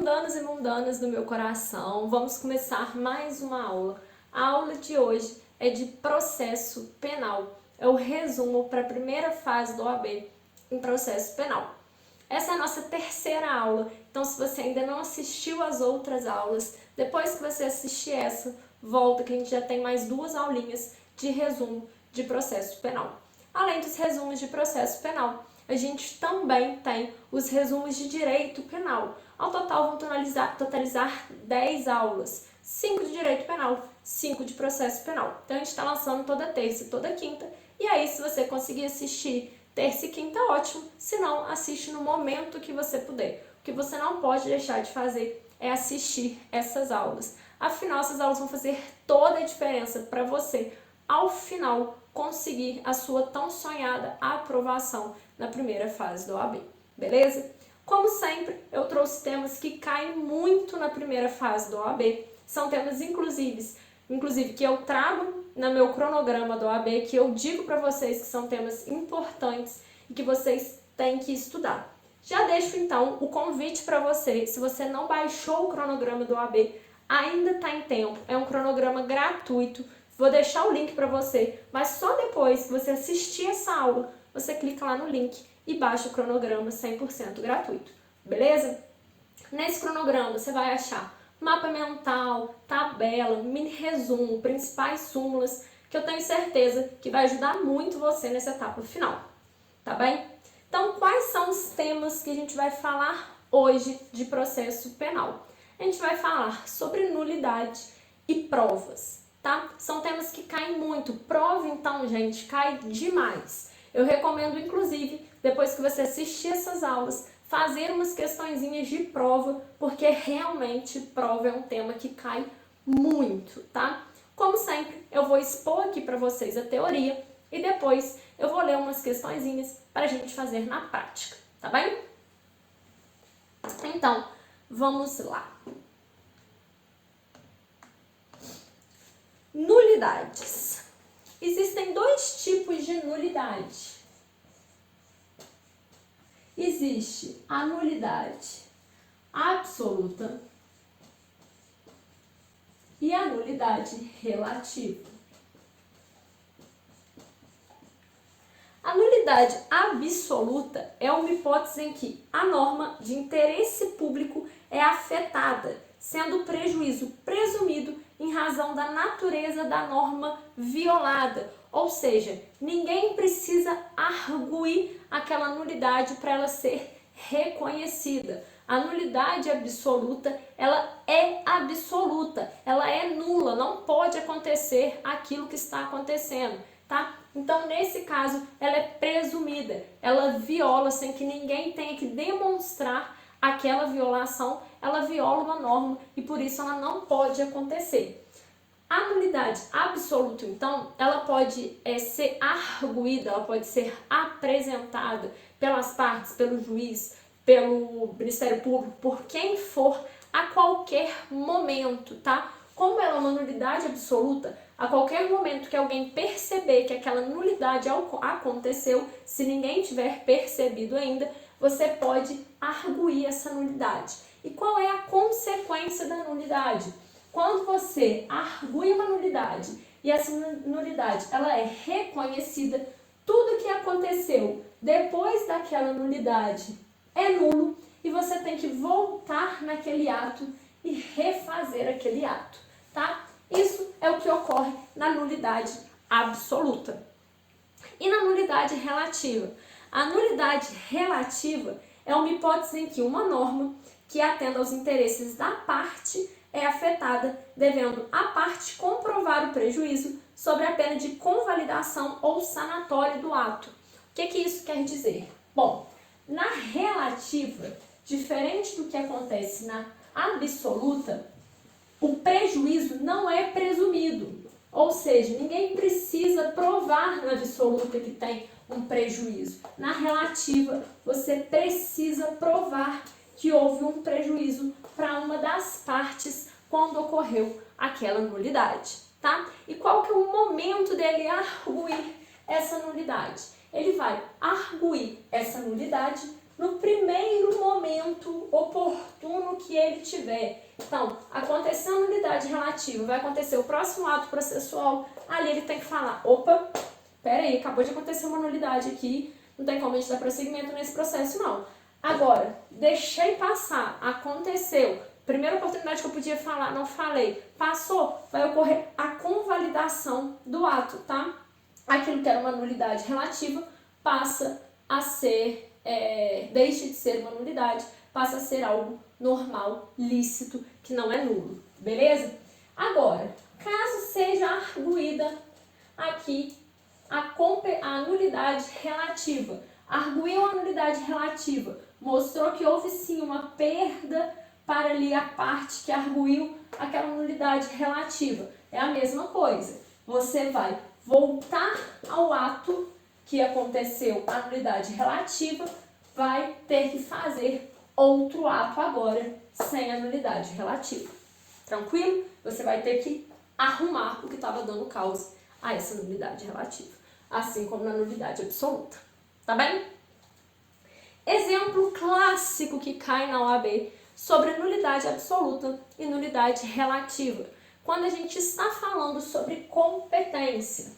mundanos e mundanas do meu coração, vamos começar mais uma aula. A aula de hoje é de processo penal, é o resumo para a primeira fase do OAB em processo penal. Essa é a nossa terceira aula, então se você ainda não assistiu às outras aulas, depois que você assistir essa, volta que a gente já tem mais 2 aulinhas de resumo de processo penal. Além dos resumos de processo penal, a gente também tem os resumos de direito penal. Ao total vão totalizar 10 aulas, 5 de direito penal, 5 de processo penal. Então a gente está lançando toda terça e toda quinta, e aí se você conseguir assistir terça e quinta, ótimo, se não, assiste no momento que você puder. O que você não pode deixar de fazer é assistir essas aulas. Afinal, essas aulas vão fazer toda a diferença para você, ao final, conseguir a sua tão sonhada aprovação na primeira fase do OAB, beleza? Como sempre, eu trouxe temas que caem muito na primeira fase do OAB, são temas inclusive que eu trago no meu cronograma do OAB, que eu digo para vocês que são temas importantes e que vocês têm que estudar. Já deixo então o convite para você, se você não baixou o cronograma do OAB, ainda está em tempo, é um cronograma gratuito, vou deixar o link para você, mas só depois que você assistir essa aula, você clica lá no link e baixa o cronograma 100% gratuito, beleza? Nesse cronograma você vai achar mapa mental, tabela, mini resumo, principais súmulas, que eu tenho certeza que vai ajudar muito você nessa etapa final, tá bem? Então, quais são os temas que a gente vai falar hoje de processo penal? A gente vai falar sobre nulidade e provas, tá? São temas que caem muito. Prova, então, gente, cai demais. Eu recomendo, inclusive, depois que você assistir essas aulas, fazer umas questõezinhas de prova, porque realmente prova é um tema que cai muito, tá? Como sempre, eu vou expor aqui para vocês a teoria e depois eu vou ler umas questõezinhas para a gente fazer na prática, tá bem? Então, vamos lá. Nulidades. Existem 2 tipos de nulidade. Existe a nulidade absoluta e a nulidade relativa. A nulidade absoluta é uma hipótese em que a norma de interesse público é afetada, sendo o prejuízo presumido em razão da natureza da norma violada, ou seja, ninguém precisa arguir aquela nulidade para ela ser reconhecida. A nulidade absoluta, ela é absoluta, ela é nula, não pode acontecer aquilo que está acontecendo, tá? Então, nesse caso, ela é presumida, ela viola sem que ninguém tenha que demonstrar aquela violação, ela viola uma norma e por isso ela não pode acontecer. A nulidade absoluta, então, ela pode ser arguída, ela pode ser apresentada pelas partes, pelo juiz, pelo Ministério Público, por quem for, a qualquer momento, tá? Como ela é uma nulidade absoluta, a qualquer momento que alguém perceber que aquela nulidade aconteceu, se ninguém tiver percebido ainda, você pode arguir essa nulidade. E qual é a consequência da nulidade? Quando você argui uma nulidade e essa nulidade ela é reconhecida, tudo que aconteceu depois daquela nulidade é nulo e você tem que voltar naquele ato e refazer aquele ato, tá? Isso é o que ocorre na nulidade absoluta. E na nulidade relativa? A nulidade relativa é uma hipótese em que uma norma que atenda aos interesses da parte é afetada, devendo a parte comprovar o prejuízo sobre a pena de convalidação ou sanatório do ato. O que isso quer dizer? Bom, na relativa, diferente do que acontece na absoluta, o prejuízo não é presumido, ou seja, ninguém precisa provar na absoluta que tem um prejuízo. Na relativa, você precisa provar que houve um prejuízo para uma das partes quando ocorreu aquela nulidade, tá? E qual que é o momento dele arguir essa nulidade? Ele vai arguir essa nulidade no primeiro momento oportuno que ele tiver. Então, aconteceu a nulidade relativa, vai acontecer o próximo ato processual, ali ele tem que falar, opa, peraí, acabou de acontecer uma nulidade aqui, não tem como a gente dar prosseguimento nesse processo não. Agora, deixei passar, aconteceu, primeira oportunidade que eu podia falar, não falei, passou, vai ocorrer a convalidação do ato, tá? Aquilo que era uma nulidade relativa passa a ser, deixa de ser uma nulidade, passa a ser algo normal, lícito, que não é nulo, beleza? Agora, caso seja arguída aqui a nulidade relativa, arguiu a nulidade relativa, mostrou que houve sim uma perda para ali a parte que arguiu aquela nulidade relativa. É a mesma coisa, você vai voltar ao ato que aconteceu a nulidade relativa, vai ter que fazer outro ato agora, sem a nulidade relativa. Tranquilo? Você vai ter que arrumar o que estava dando causa a essa nulidade relativa, assim como na nulidade absoluta. Tá bem? Exemplo clássico que cai na OAB sobre nulidade absoluta e nulidade relativa. Quando a gente está falando sobre competência.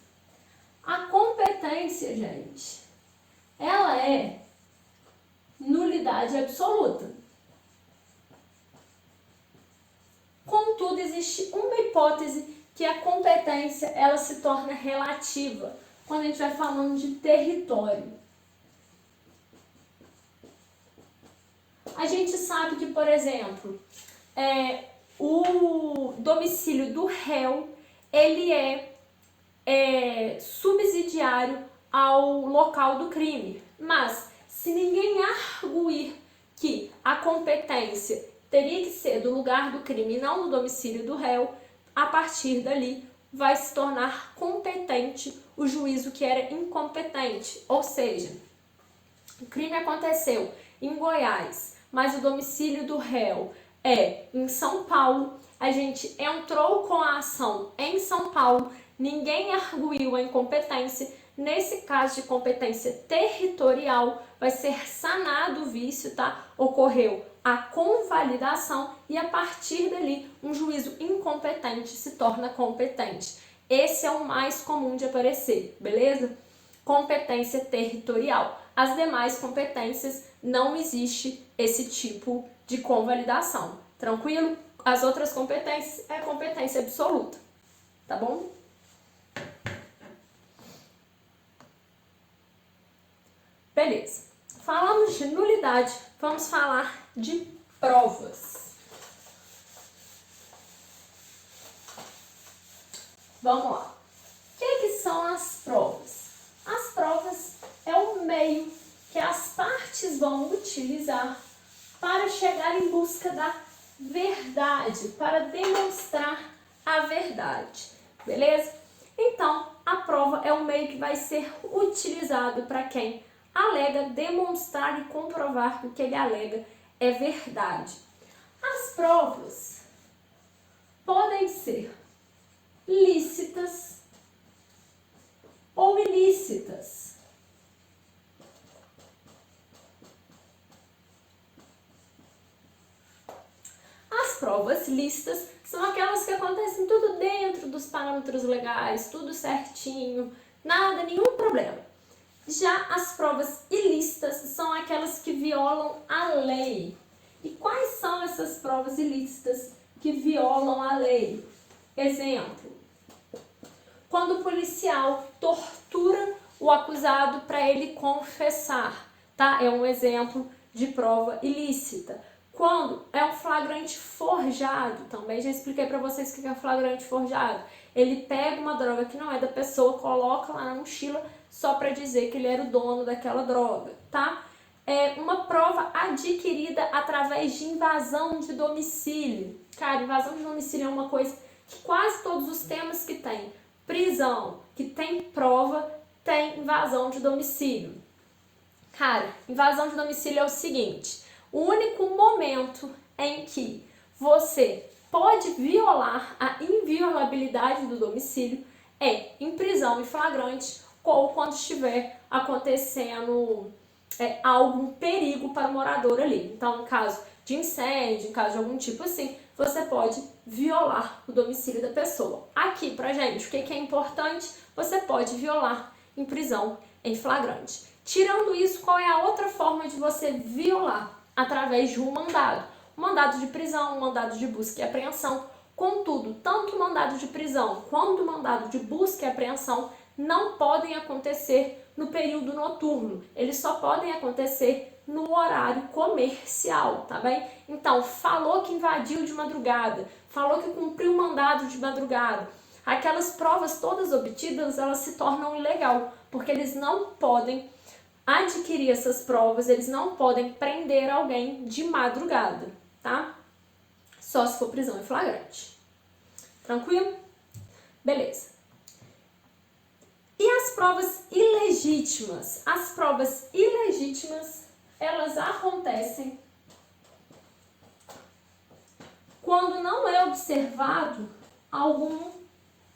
A competência, gente, ela é nulidade absoluta. Contudo, existe uma hipótese que a competência ela se torna relativa quando a gente vai falando de território. A gente sabe que, por exemplo, o domicílio do réu ele é subsidiário ao local do crime, mas se ninguém arguir que a competência teria que ser do lugar do crime e não do domicílio do réu, a partir dali vai se tornar competente o juízo que era incompetente. Ou seja, o crime aconteceu em Goiás, mas o domicílio do réu é em São Paulo, a gente entrou com a ação em São Paulo, ninguém arguiu a incompetência. Nesse caso de competência territorial, vai ser sanado o vício, tá? Ocorreu a convalidação e a partir dali um juízo incompetente se torna competente. Esse é o mais comum de aparecer, beleza? Competência territorial. As demais competências não existe esse tipo de convalidação, tranquilo? As outras competências é competência absoluta, tá bom? Beleza. Falamos de nulidade, vamos falar de provas. Vamos lá. O que são as provas? As provas é um meio que as partes vão utilizar para chegar em busca da verdade, para demonstrar a verdade, beleza? Então, a prova é um meio que vai ser utilizado para quem alega demonstrar e comprovar que o que ele alega é verdade. As provas podem ser lícitas ou ilícitas. As provas lícitas são aquelas que acontecem tudo dentro dos parâmetros legais, tudo certinho, nada, nenhum problema. Já as provas ilícitas são aquelas que violam a lei. E quais são essas provas ilícitas que violam a lei? Exemplo, quando o policial tortura o acusado para ele confessar, tá? É um exemplo de prova ilícita. Quando é um flagrante forjado, também já expliquei para vocês o que é flagrante forjado. Ele pega uma droga que não é da pessoa, coloca lá na mochila só para dizer que ele era o dono daquela droga, tá? É uma prova adquirida através de invasão de domicílio. Cara, invasão de domicílio é uma coisa que quase todos os temas que tem prisão, que tem prova, tem invasão de domicílio. Cara, invasão de domicílio é o seguinte: o único momento em que você pode violar a inviolabilidade do domicílio é em prisão em flagrante ou quando estiver acontecendo algum perigo para o morador ali. Então, em caso de incêndio, em caso de algum tipo assim, você pode violar o domicílio da pessoa. Aqui, pra gente, o que é importante? Você pode violar em prisão em flagrante. Tirando isso, qual é a outra forma de você violar? Através de um mandado. Um mandado de prisão, um mandado de busca e apreensão. Contudo, tanto o mandado de prisão quanto o mandado de busca e apreensão não podem acontecer no período noturno. Eles só podem acontecer no horário comercial, tá bem? Então, falou que invadiu de madrugada, falou que cumpriu o mandado de madrugada, aquelas provas todas obtidas, elas se tornam ilegal, porque eles não podem adquirir essas provas, eles não podem prender alguém de madrugada, tá? Só se for prisão em flagrante. Tranquilo? Beleza. E as provas ilegítimas? As provas ilegítimas, elas acontecem quando não é observado algum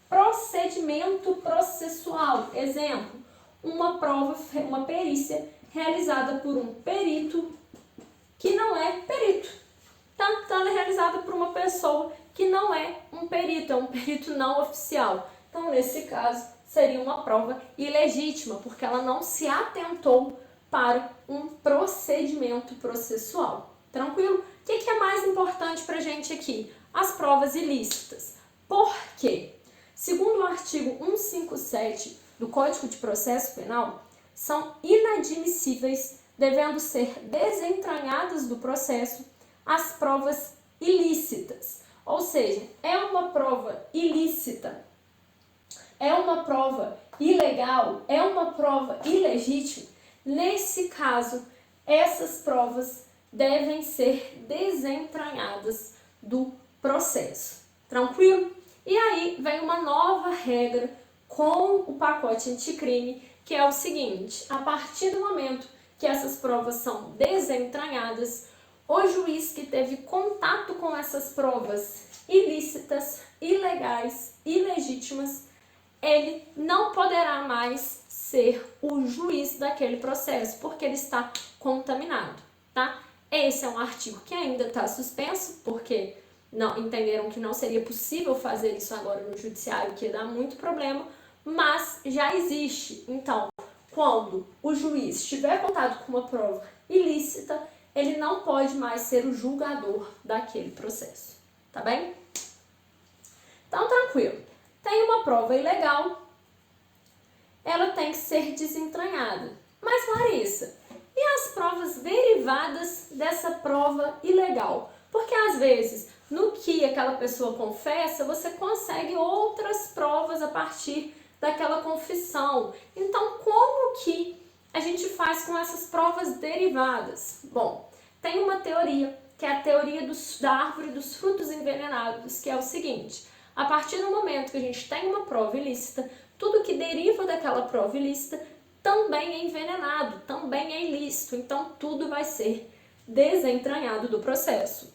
procedimento processual. Exemplo, uma prova, uma perícia realizada por um perito que não é perito. Então, ela é realizada por uma pessoa que não é um perito, é um perito não oficial. Então, nesse caso, seria uma prova ilegítima, porque ela não se atentou para um procedimento processual. Tranquilo? O que é mais importante para a gente aqui? As provas ilícitas. Por quê? Segundo o artigo 157 do Código de Processo Penal, são inadmissíveis, devendo ser desentranhadas do processo, as provas ilícitas. Ou seja, é uma prova ilícita, é uma prova ilegal, é uma prova ilegítima. Nesse caso, essas provas devem ser desentranhadas do processo. Tranquilo? E aí vem uma nova regra com o pacote anticrime, que é o seguinte: a partir do momento que essas provas são desentranhadas, o juiz que teve contato com essas provas ilícitas, ilegais, ilegítimas, ele não poderá mais ser o juiz daquele processo, porque ele está contaminado, tá? Esse é um artigo que ainda está suspenso, porque não entenderam que não seria possível fazer isso agora no judiciário, que ia dar muito problema, mas já existe. Então, quando o juiz tiver contato com uma prova ilícita, ele não pode mais ser o julgador daquele processo, tá bem? Então, tranquilo. Tem uma prova ilegal, ela tem que ser desentranhada. Mas, Larissa, e as provas derivadas dessa prova ilegal? Porque, às vezes, no que aquela pessoa confessa, você consegue outras provas a partir daquela confissão. Então, como que a gente faz com essas provas derivadas? Bom, tem uma teoria, que é a teoria da árvore dos frutos envenenados, que é o seguinte: a partir do momento que a gente tem uma prova ilícita, tudo que deriva daquela prova ilícita também é envenenado, também é ilícito. Então, tudo vai ser desentranhado do processo.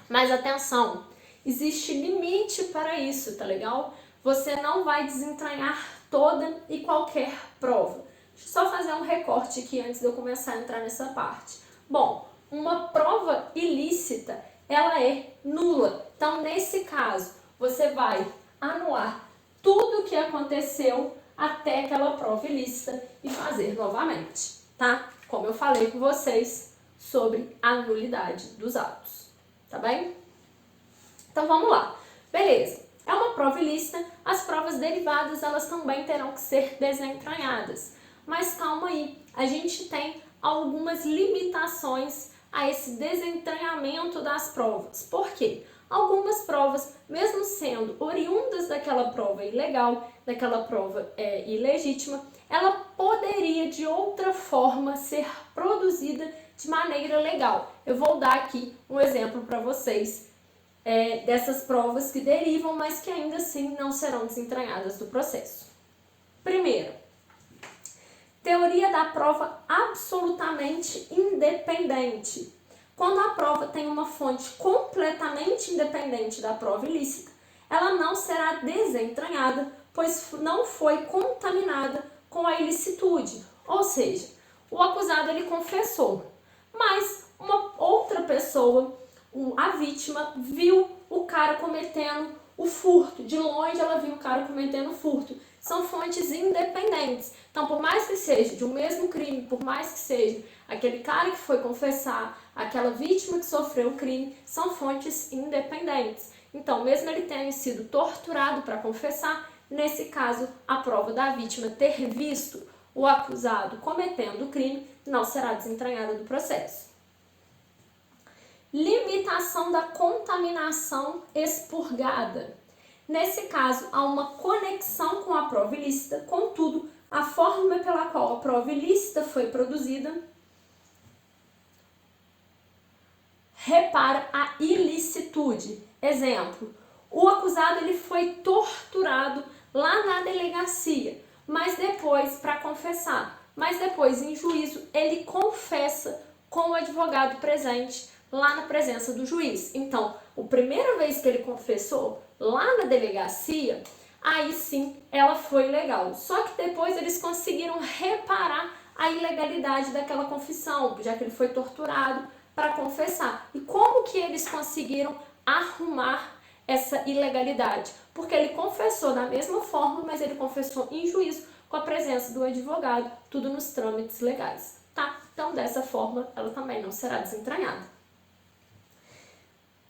Mas atenção, existe limite para isso, tá legal? Você não vai desentranhar toda e qualquer prova. Deixa eu só fazer um recorte aqui antes de eu começar a entrar nessa parte. Bom, uma prova ilícita, ela é nula. Então, nesse caso, você vai anular tudo o que aconteceu até aquela prova ilícita e fazer novamente, tá? Como eu falei com vocês sobre a nulidade dos atos, tá bem? Então, vamos lá. Beleza. É uma prova ilícita, as provas derivadas, elas também terão que ser desentranhadas. Mas calma aí, a gente tem algumas limitações a esse desentranhamento das provas. Por quê? Algumas provas, mesmo sendo oriundas daquela prova ilegal, daquela prova ilegítima, ela poderia de outra forma ser produzida de maneira legal. Eu vou dar aqui um exemplo para vocês dessas provas que derivam, mas que ainda assim não serão desentranhadas do processo. Primeiro, teoria da prova absolutamente independente. Quando a prova tem uma fonte completamente independente da prova ilícita, ela não será desentranhada, pois não foi contaminada com a ilicitude, ou seja, o acusado ele confessou, mas uma outra pessoa, a vítima, viu o cara cometendo o furto. De longe ela viu o cara cometendo o furto. São fontes independentes. Então, por mais que seja de um mesmo crime, por mais que seja aquele cara que foi confessar, aquela vítima que sofreu o crime, são fontes independentes. Então, mesmo ele tendo sido torturado para confessar, nesse caso, a prova da vítima ter visto o acusado cometendo o crime não será desentranhada do processo. Limitação da contaminação expurgada. Nesse caso, há uma conexão com a prova ilícita, contudo, a forma pela qual a prova ilícita foi produzida repara a ilicitude. Exemplo, o acusado ele foi torturado lá na delegacia, mas depois, para confessar, mas depois em juízo ele confessa com o advogado presente lá na presença do juiz. Então, a primeira vez que ele confessou lá na delegacia, aí sim ela foi legal. Só que depois eles conseguiram reparar a ilegalidade daquela confissão, já que ele foi torturado para confessar. E como que eles conseguiram arrumar essa ilegalidade? Porque ele confessou da mesma forma, mas ele confessou em juízo com a presença do advogado, tudo nos trâmites legais, tá? Então, dessa forma, ela também não será desentranhada.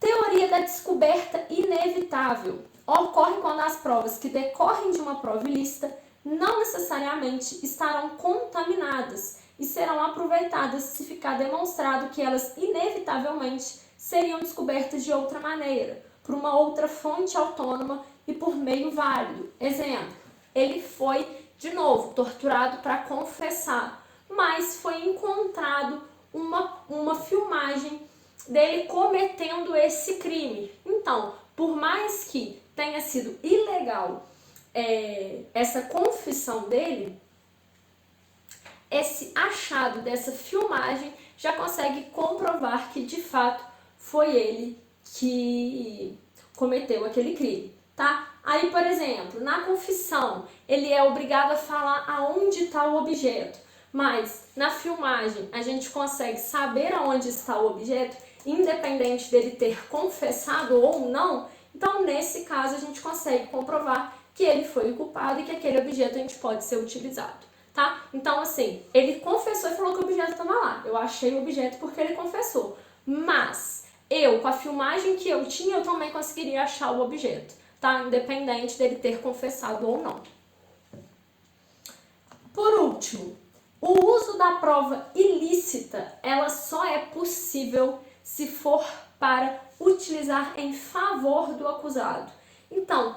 Teoria da descoberta inevitável. Ocorre quando as provas que decorrem de uma prova ilícita não necessariamente estarão contaminadas e serão aproveitadas se ficar demonstrado que elas inevitavelmente seriam descobertas de outra maneira, por uma outra fonte autônoma e por meio válido. Exemplo, ele foi, de novo, torturado para confessar, mas foi encontrado uma filmagem dele cometendo esse crime. Então, por mais que tenha sido ilegal essa confissão dele, esse achado dessa filmagem já consegue comprovar que de fato foi ele que cometeu aquele crime, tá? Aí, por exemplo, na confissão, ele é obrigado a falar aonde está o objeto, mas na filmagem a gente consegue saber aonde está o objeto, independente dele ter confessado ou não. Então, nesse caso, a gente consegue comprovar que ele foi o culpado e que aquele objeto a gente pode ser utilizado, tá? Então, assim, ele confessou e falou que o objeto estava lá. Eu achei o objeto porque ele confessou. Mas eu, com a filmagem que eu tinha, eu também conseguiria achar o objeto, tá? Independente dele ter confessado ou não. Por último, o uso da prova ilícita, ela só é possível se for para utilizar em favor do acusado. Então,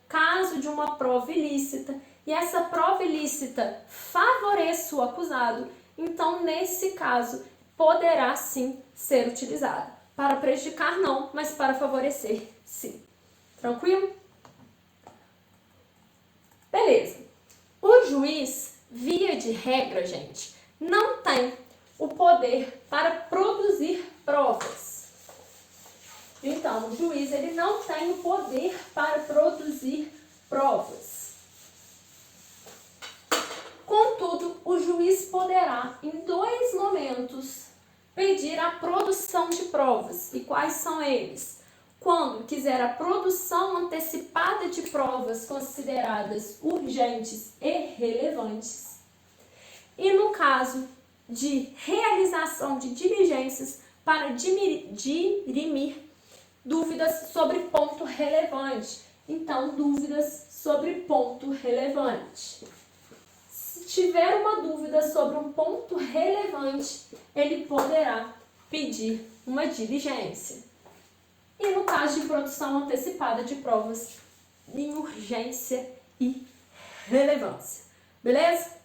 caso de uma prova ilícita e essa prova ilícita favoreça o acusado, então nesse caso poderá sim ser utilizada. Para prejudicar não, mas para favorecer sim. Tranquilo? Beleza. O juiz, via de regra, gente, não tem o poder para produzir provas. Então, o juiz ele não tem o poder para produzir provas. Contudo, o juiz poderá, em 2 momentos, pedir a produção de provas. E quais são eles? Quando quiser a produção antecipada de provas consideradas urgentes e relevantes. E no caso de realização de diligências para dirimir dúvidas sobre ponto relevante. Então, dúvidas sobre ponto relevante. Se tiver uma dúvida sobre um ponto relevante, ele poderá pedir uma diligência. E no caso de produção antecipada de provas em urgência e relevância. Beleza?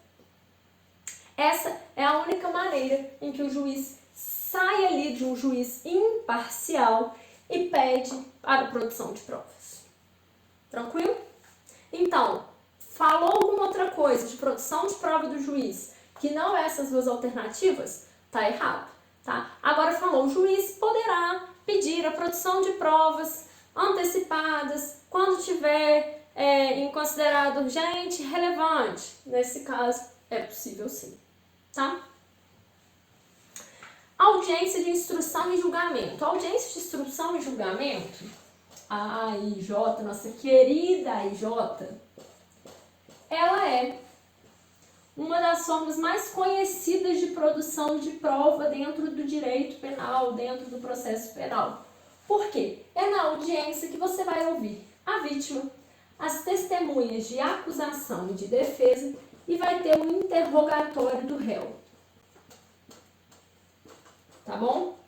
Essa é a única maneira em que o juiz sai ali de um juiz imparcial e pede para a produção de provas. Tranquilo? Então, falou alguma outra coisa de produção de prova do juiz que não é essas 2 alternativas? Tá errado, tá? Agora falou, o juiz poderá pedir a produção de provas antecipadas quando tiver inconsiderado urgente, relevante. Nesse caso, é possível sim, tá? Audiência de instrução e julgamento. Audiência de instrução e julgamento, a AIJ, nossa querida AIJ, ela é uma das formas mais conhecidas de produção de prova dentro do direito penal, dentro do processo penal. Por quê? É na audiência que você vai ouvir a vítima, as testemunhas de acusação e de defesa e vai ter um interrogatório do réu. Tá bom?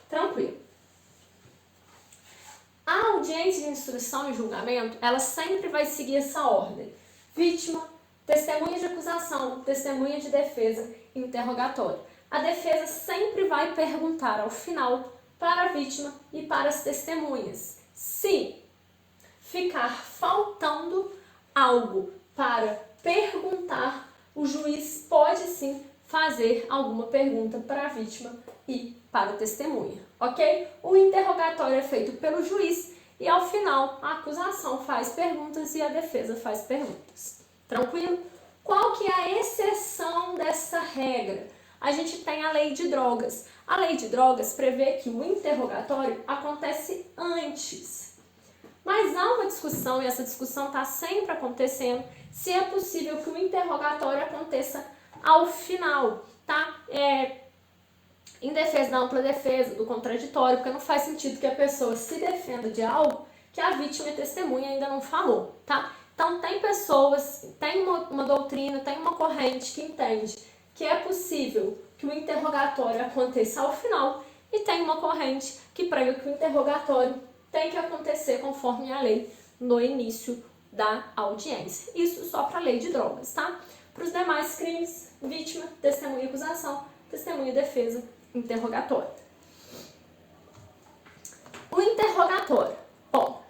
Tranquilo. A audiência de instrução e julgamento, ela sempre vai seguir essa ordem. Vítima, testemunha de acusação, testemunha de defesa, interrogatório. A defesa sempre vai perguntar ao final para a vítima e para as testemunhas. Se ficar faltando algo para perguntar, o juiz pode sim fazer alguma pergunta para a vítima e para a testemunha, ok? O interrogatório é feito pelo juiz e ao final a acusação faz perguntas e a defesa faz perguntas. Tranquilo? Qual que é a exceção dessa regra? A gente tem a lei de drogas. A lei de drogas prevê que o interrogatório acontece antes. Mas há uma discussão, e essa discussão está sempre acontecendo, se é possível que o interrogatório aconteça ao final, tá? Em defesa da ampla defesa, do contraditório, porque não faz sentido que a pessoa se defenda de algo que a vítima e testemunha ainda não falou, tá? Então, tem pessoas, tem uma doutrina, tem uma corrente que entende que é possível que o interrogatório aconteça ao final e tem uma corrente que prega que o interrogatório tem que acontecer conforme a lei no início da audiência. Isso só para a lei de drogas, tá? Para os demais crimes, vítima, testemunha e acusação, testemunha e defesa, interrogatório. O interrogatório. Bom,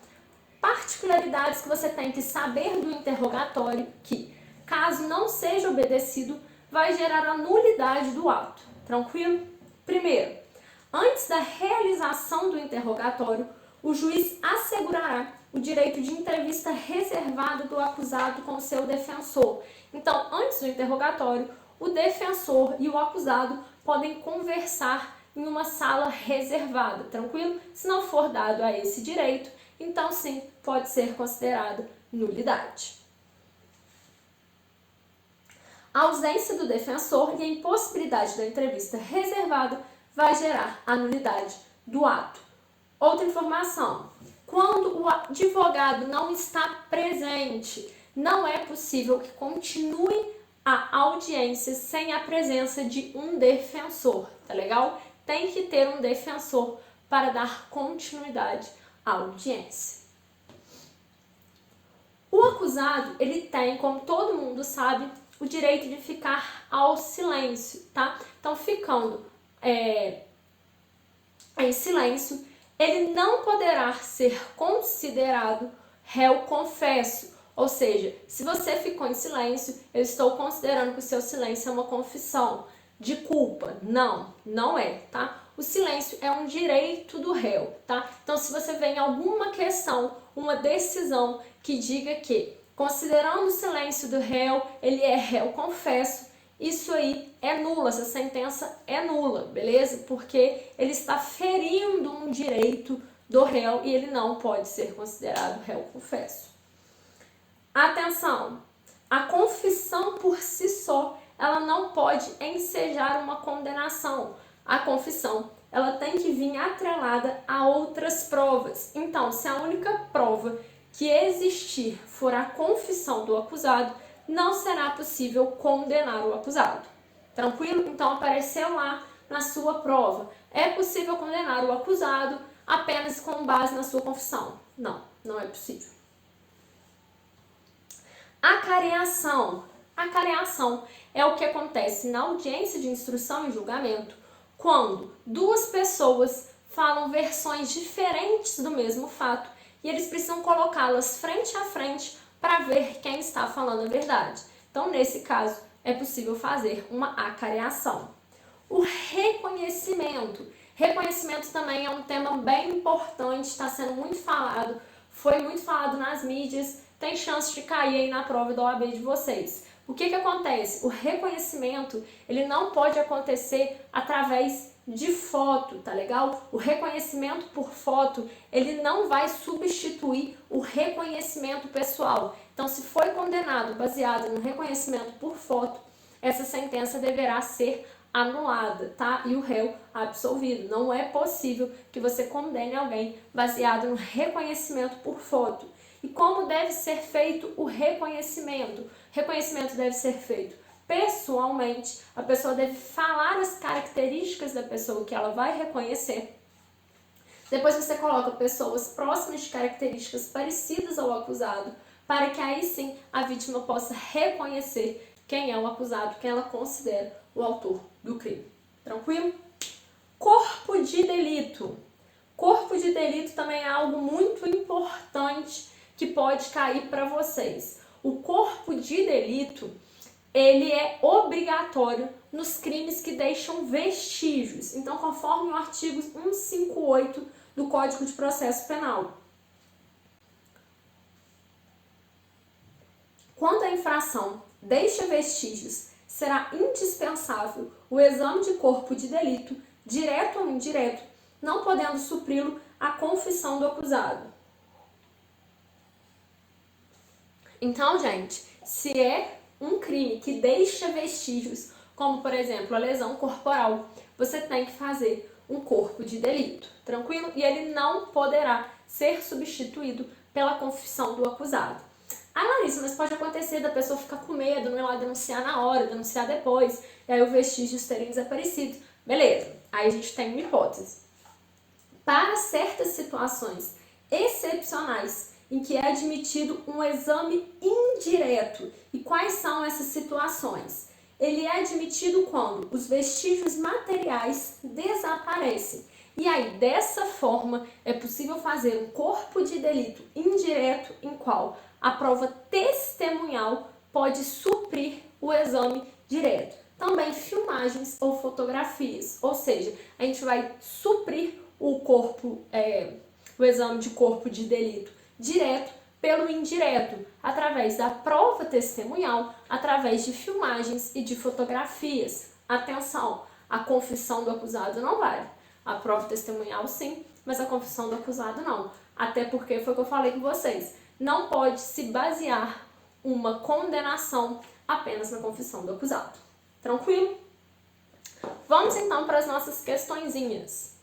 particularidades que você tem que saber do interrogatório que, caso não seja obedecido, vai gerar a nulidade do ato. Tranquilo? Primeiro, antes da realização do interrogatório, o juiz assegurará o direito de entrevista reservada do acusado com o seu defensor. Então, antes do interrogatório, o defensor e o acusado podem conversar em uma sala reservada, tranquilo? Se não for dado a esse direito, então sim, pode ser considerada nulidade. A ausência do defensor e a impossibilidade da entrevista reservada vai gerar a nulidade do ato. Outra informação, quando o advogado não está presente, não é possível que continue a audiência sem a presença de um defensor, tá legal? Tem que ter um defensor para dar continuidade à audiência. O acusado, ele tem, como todo mundo sabe, o direito de ficar ao silêncio, tá? Então, ficando em silêncio, ele não poderá ser considerado réu confesso. Ou seja, se você ficou em silêncio, eu estou considerando que o seu silêncio é uma confissão de culpa. Não, não é, tá? O silêncio é um direito do réu, tá? Então, se você vê em alguma questão, uma decisão que diga que, considerando o silêncio do réu, ele é réu confesso, isso aí é nulo, essa sentença é nula, beleza? Porque ele está ferindo um direito do réu e ele não pode ser considerado réu confesso. Atenção, a confissão por si só, ela não pode ensejar uma condenação. A confissão, ela tem que vir atrelada a outras provas. Então, se a única prova que existir for a confissão do acusado, não será possível condenar o acusado. Tranquilo? Então, apareceu lá na sua prova. É possível condenar o acusado apenas com base na sua confissão? Não, não é possível. Acareação. Acareação é o que acontece na audiência de instrução e julgamento quando duas pessoas falam versões diferentes do mesmo fato e eles precisam colocá-las frente a frente para ver quem está falando a verdade. Então, nesse caso, é possível fazer uma acareação. O reconhecimento. Reconhecimento também é um tema bem importante, está sendo muito falado, foi muito falado nas mídias tem chance de cair aí na prova da OAB de vocês. O que acontece? O reconhecimento, ele não pode acontecer através de foto, tá legal? O reconhecimento por foto, ele não vai substituir o reconhecimento pessoal. Então, se foi condenado baseado no reconhecimento por foto, essa sentença deverá ser anulada, tá? E o réu absolvido. Não é possível que você condene alguém baseado no reconhecimento por foto. E como deve ser feito o reconhecimento? O reconhecimento deve ser feito pessoalmente. A pessoa deve falar as características da pessoa que ela vai reconhecer. Depois você coloca pessoas próximas de características parecidas ao acusado, para que aí sim a vítima possa reconhecer quem é o acusado, quem ela considera o autor do crime. Tranquilo? Corpo de delito. Corpo de delito também é algo muito importante que pode cair para vocês. O corpo de delito, ele é obrigatório nos crimes que deixam vestígios. Então, conforme o artigo 158 do Código de Processo Penal. Quando a infração deixa vestígios, será indispensável o exame de corpo de delito, direto ou indireto, não podendo supri-lo a confissão do acusado. Então, gente, se é um crime que deixa vestígios, como por exemplo a lesão corporal, você tem que fazer um corpo de delito, tranquilo? E ele não poderá ser substituído pela confissão do acusado. Ah, Larissa, mas pode acontecer da pessoa ficar com medo, não ir lá denunciar na hora, denunciar depois, e aí os vestígios terem desaparecido. Beleza, aí a gente tem uma hipótese. Para certas situações excepcionais em que é admitido um exame indireto. E quais são essas situações? Ele é admitido quando os vestígios materiais desaparecem. E aí, dessa forma, é possível fazer um corpo de delito indireto em qual a prova testemunhal pode suprir o exame direto. Também filmagens ou fotografias, ou seja, a gente vai suprir o exame de corpo de delito direto pelo indireto, através da prova testemunhal, através de filmagens e de fotografias. Atenção, a confissão do acusado não vale. A prova testemunhal sim, mas a confissão do acusado não. Até porque foi o que eu falei com vocês. Não pode se basear uma condenação apenas na confissão do acusado. Tranquilo? Vamos então para as nossas questõezinhas.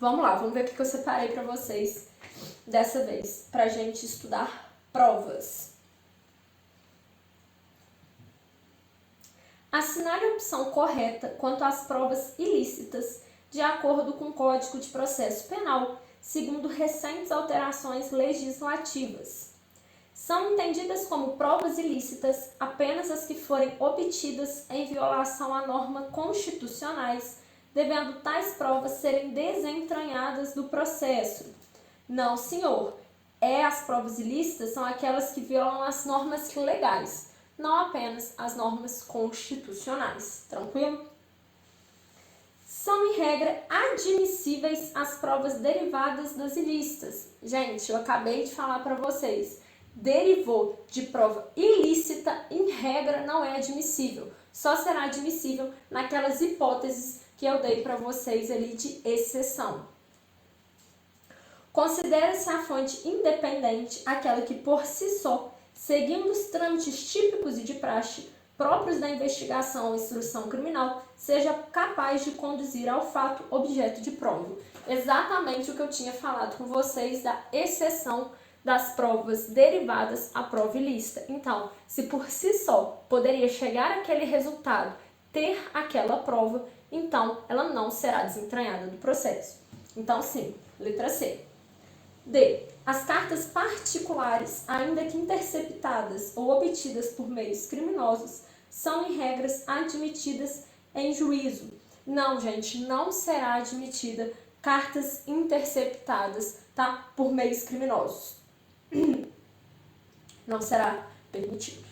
Vamos lá, vamos ver o que eu separei para vocês dessa vez, para a gente estudar provas. Assinale a opção correta quanto às provas ilícitas, de acordo com o Código de Processo Penal, segundo recentes alterações legislativas. São entendidas como provas ilícitas apenas as que forem obtidas em violação a normas constitucionais, devendo tais provas serem desentranhadas do processo. Não, senhor. As provas ilícitas são aquelas que violam as normas legais, não apenas as normas constitucionais. Tranquilo? São, em regra, admissíveis as provas derivadas das ilícitas. Gente, eu acabei de falar para vocês. Derivou de prova ilícita, em regra, não é admissível. Só será admissível naquelas hipóteses que eu dei para vocês ali de exceção. Considera-se a fonte independente aquela que, por si só, seguindo os trâmites típicos e de praxe próprios da investigação ou instrução criminal, seja capaz de conduzir ao fato objeto de prova. Exatamente o que eu tinha falado com vocês da exceção das provas derivadas à prova ilícita. Então, se por si só poderia chegar àquele resultado, ter aquela prova, então ela não será desentranhada do processo. Então, sim, letra C. D. As cartas particulares, ainda que interceptadas ou obtidas por meios criminosos, são, em regras, admitidas em juízo. Não, gente, não será admitida cartas interceptadas, tá? Por meios criminosos. Não será permitido.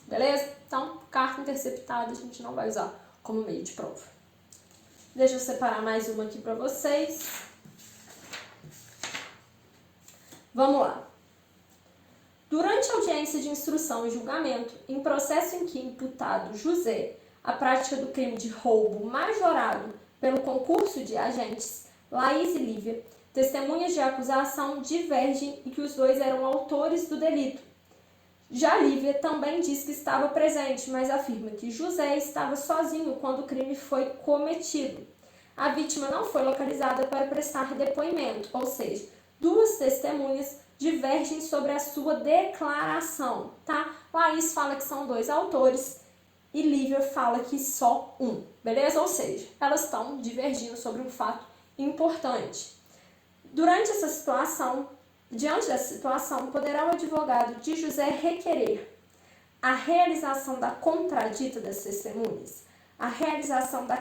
Beleza? Então, carta interceptada a gente não vai usar como meio de prova. Deixa eu separar mais uma aqui para vocês. Vamos lá. Durante a audiência de instrução e julgamento, em processo em que imputado José, a prática do crime de roubo majorado pelo concurso de agentes, Laís e Lívia, testemunhas de acusação, divergem e que os dois eram autores do delito. Já Lívia também diz que estava presente, mas afirma que José estava sozinho quando o crime foi cometido. A vítima não foi localizada para prestar depoimento, ou seja, duas testemunhas divergem sobre a sua declaração, tá? Laís fala que são dois autores e Lívia fala que só um, beleza? Ou seja, elas estão divergindo sobre um fato importante. Diante dessa situação, poderá o advogado de José requerer a realização da contradita das testemunhas, a realização da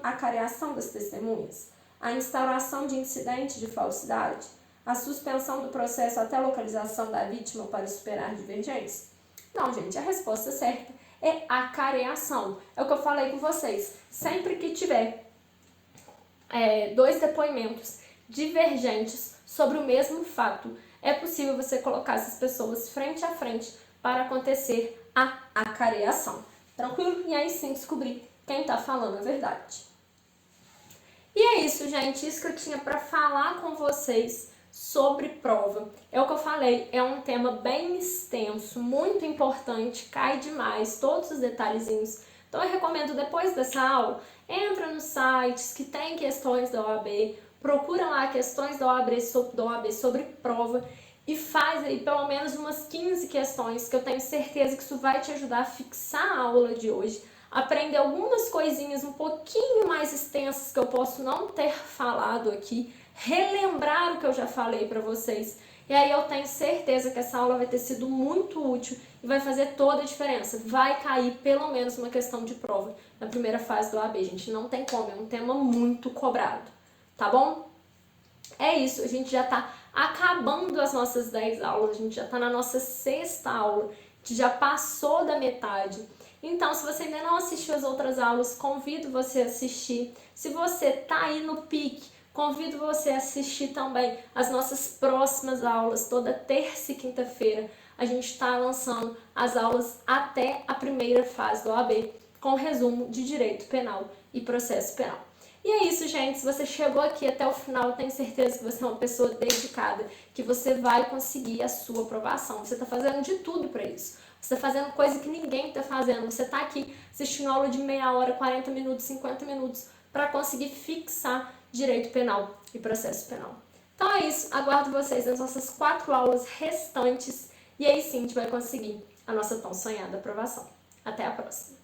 acareação das testemunhas, a instauração de incidente de falsidade, a suspensão do processo até a localização da vítima para superar divergências? Não, gente, a resposta certa é acareação. É o que eu falei com vocês. Sempre que tiver dois depoimentos divergentes sobre o mesmo fato, é possível você colocar essas pessoas frente a frente para acontecer a acareação. Tranquilo? E aí sim descobrir quem está falando a verdade. E é isso, gente. Isso que eu tinha para falar com vocês sobre prova. É o que eu falei, é um tema bem extenso, muito importante, cai demais, todos os detalhezinhos. Então eu recomendo, depois dessa aula, entra nos sites que tem questões da OAB, procura lá questões da OAB sobre prova e faz aí pelo menos umas 15 questões, que eu tenho certeza que isso vai te ajudar a fixar a aula de hoje, aprender algumas coisinhas um pouquinho mais extensas que eu posso não ter falado aqui, relembrar o que eu já falei para vocês. E aí eu tenho certeza que essa aula vai ter sido muito útil e vai fazer toda a diferença. Vai cair pelo menos uma questão de prova na primeira fase do OAB, gente. Não tem como, é um tema muito cobrado, tá bom? É isso, a gente já tá acabando as nossas 10 aulas, a gente já tá na nossa 6ª aula, a gente já passou da metade. Então, se você ainda não assistiu as outras aulas, convido você a assistir. Se você tá aí no pique, convido você a assistir também as nossas próximas aulas, toda terça e quinta-feira. A gente está lançando as aulas até a primeira fase do OAB, com resumo de direito penal e processo penal. E é isso, gente. Se você chegou aqui até o final, eu tenho certeza que você é uma pessoa dedicada, que você vai conseguir a sua aprovação. Você está fazendo de tudo para isso. Você está fazendo coisa que ninguém está fazendo. Você está aqui assistindo aula de meia hora, 40 minutos, 50 minutos, para conseguir fixar direito penal e processo penal. Então é isso. Aguardo vocês nas nossas 4 aulas restantes. E aí sim a gente vai conseguir a nossa tão sonhada aprovação. Até a próxima!